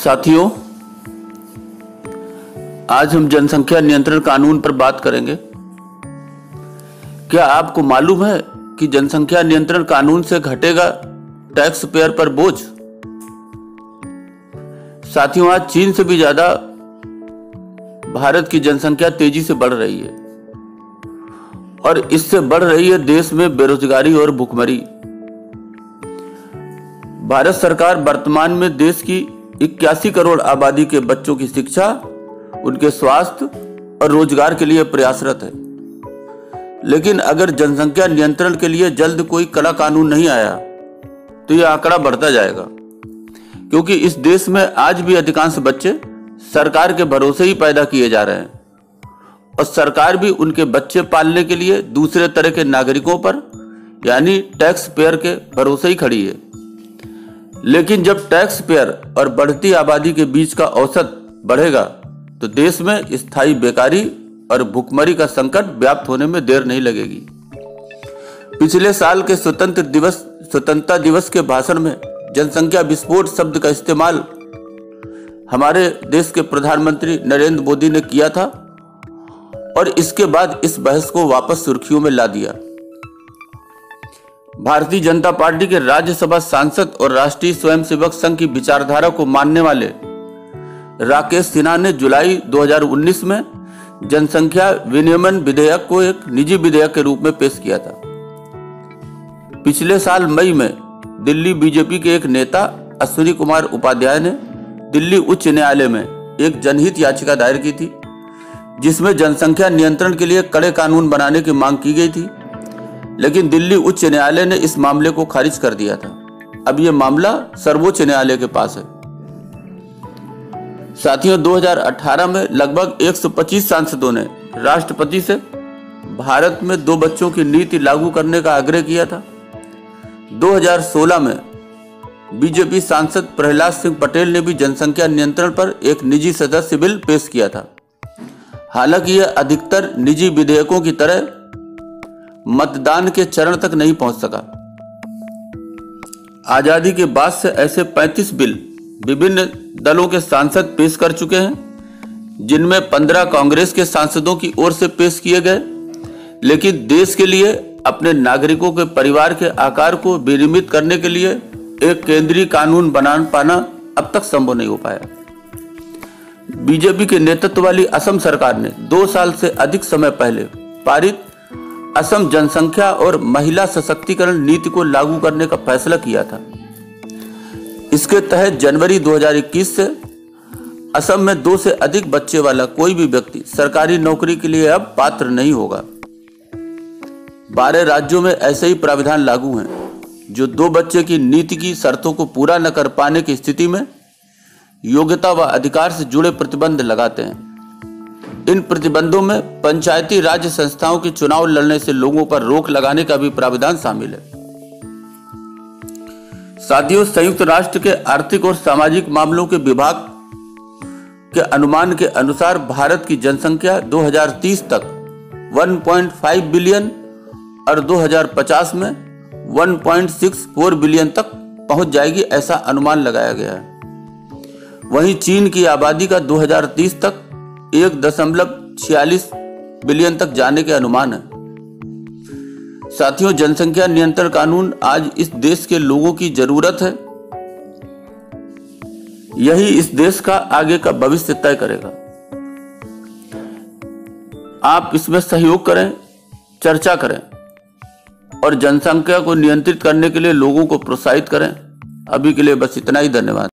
साथियों, आज हम जनसंख्या नियंत्रण कानून पर बात करेंगे। क्या आपको मालूम है कि जनसंख्या नियंत्रण कानून से घटेगा टैक्स पेयर पर बोझ? साथियों, आज चीन से भी ज्यादा भारत की जनसंख्या तेजी से बढ़ रही है और इससे बढ़ रही है देश में बेरोजगारी और भुखमरी। भारत सरकार वर्तमान में देश की 81 करोड़ आबादी के बच्चों की शिक्षा, उनके स्वास्थ्य और रोजगार के लिए प्रयासरत है। लेकिन अगर जनसंख्या नियंत्रण के लिए जल्द कोई कड़ा कानून नहीं आया तो यह आंकड़ा बढ़ता जाएगा, क्योंकि इस देश में आज भी अधिकांश बच्चे सरकार के भरोसे ही पैदा किए जा रहे हैं और सरकार भी उनके बच्चे पालने के लिए दूसरे तरह के नागरिकों पर यानी टैक्स पेयर के भरोसे ही खड़ी है। लेकिन जब टैक्स पेयर और बढ़ती आबादी के बीच का औसत बढ़ेगा तो देश में स्थायी बेकारी और भुखमरी का संकट व्याप्त होने में देर नहीं लगेगी। पिछले साल के स्वतंत्रता दिवस के भाषण में जनसंख्या विस्फोट शब्द का इस्तेमाल हमारे देश के प्रधानमंत्री नरेंद्र मोदी ने किया था और इसके बाद इस बहस को वापस सुर्खियों में ला दिया। भारतीय जनता पार्टी के राज्यसभा सांसद और राष्ट्रीय स्वयंसेवक संघ की विचारधारा को मानने वाले राकेश सिन्हा ने जुलाई 2019 में जनसंख्या विनियमन विधेयक को एक निजी विधेयक के रूप में पेश किया था। पिछले साल मई में दिल्ली बीजेपी के एक नेता अश्विनी कुमार उपाध्याय ने दिल्ली उच्च न्यायालय में एक जनहित याचिका दायर की थी, जिसमें जनसंख्या नियंत्रण के लिए कड़े कानून बनाने की मांग की गई थी। लेकिन दिल्ली उच्च न्यायालय ने इस मामले को खारिज कर दिया था। अब यह मामला सर्वोच्च न्यायालय के पास है। साथियों, 2018 में लगभग 125 सांसदों ने राष्ट्रपति से भारत में 2 बच्चों की नीति लागू करने का आग्रह किया था। 2016 में बीजेपी सांसद प्रहलाद सिंह पटेल ने भी जनसंख्या नियंत्रण पर एक निजी सदस्य बिल पेश किया था। हालांकि यह अधिकतर निजी विधेयकों की तरह मतदान के चरण तक नहीं पहुंच सका। आजादी के बाद से ऐसे 35 बिल विभिन्न दलों के सांसद पेश कर चुके हैं, जिनमें 15 कांग्रेस के सांसदों की ओर से पेश किए गए। लेकिन देश के लिए अपने नागरिकों के परिवार के आकार को विनियमित करने के लिए एक केंद्रीय कानून बना पाना अब तक संभव नहीं हो पाया। बीजेपी के नेतृत्व वाली असम सरकार ने 2 साल से अधिक समय पहले पारित असम जनसंख्या और महिला सशक्तिकरण नीति को लागू करने का फैसला किया था। इसके तहत जनवरी 2021 से असम में 2 से अधिक बच्चे वाला कोई भी व्यक्ति सरकारी नौकरी के लिए अब पात्र नहीं होगा। 12 राज्यों में ऐसे ही प्राविधान लागू हैं, जो 2 बच्चे की नीति की शर्तों को पूरा न कर पाने की स्थिति में योग्यता व अधिकार से जुड़े प्रतिबंध लगाते हैं। इन प्रतिबंधों में पंचायती राज संस्थाओं के चुनाव लड़ने से लोगों पर रोक लगाने का भी प्रावधान शामिल है। साथियों, संयुक्त राष्ट्र के आर्थिक और सामाजिक मामलों के विभाग के अनुमान के अनुसार भारत की जनसंख्या 2030 तक 1.5 बिलियन और 2050 में 1.64 बिलियन तक पहुंच जाएगी, ऐसा अनुमान लगाया गया है। वहीं चीन की आबादी का 2030 तक 1.46 बिलियन तक जाने के अनुमान है। साथियों, जनसंख्या नियंत्रण कानून आज इस देश के लोगों की जरूरत है। यही इस देश का आगे का भविष्य तय करेगा। आप इसमें सहयोग करें, चर्चा करें और जनसंख्या को नियंत्रित करने के लिए लोगों को प्रोत्साहित करें। अभी के लिए बस इतना ही। धन्यवाद।